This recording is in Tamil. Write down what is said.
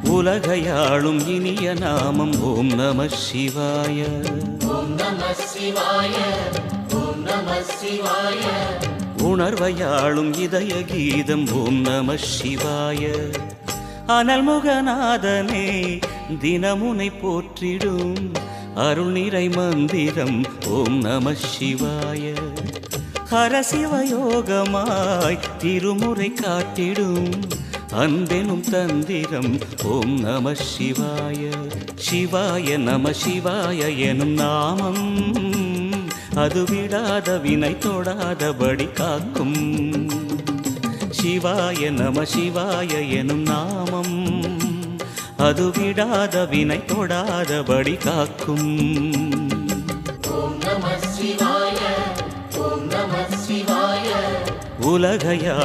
உலகையாளும் இனிய நாமம் ஓம் நம சிவாய. உணர்வையாளும் இதய கீதம் ஓம் நம சிவாய. அனல்முகநாதனே தினமுனை போற்றிடும் அருள் நிறை மந்திரம் ஓம் நம சிவாய. ஹரசிவயோகமாய் திருமுறை காட்டிடும் அன்பெனும் தந்திரம் ஓம் நம சிவாய. சிவாய நம சிவாய எனும் நாமம் அது விடாத வினை தொடாதபடி காக்கும். சிவாய நம சிவாய எனும் நாமம் அது விடாத வினை தொடாதபடி காக்கும். உலகையா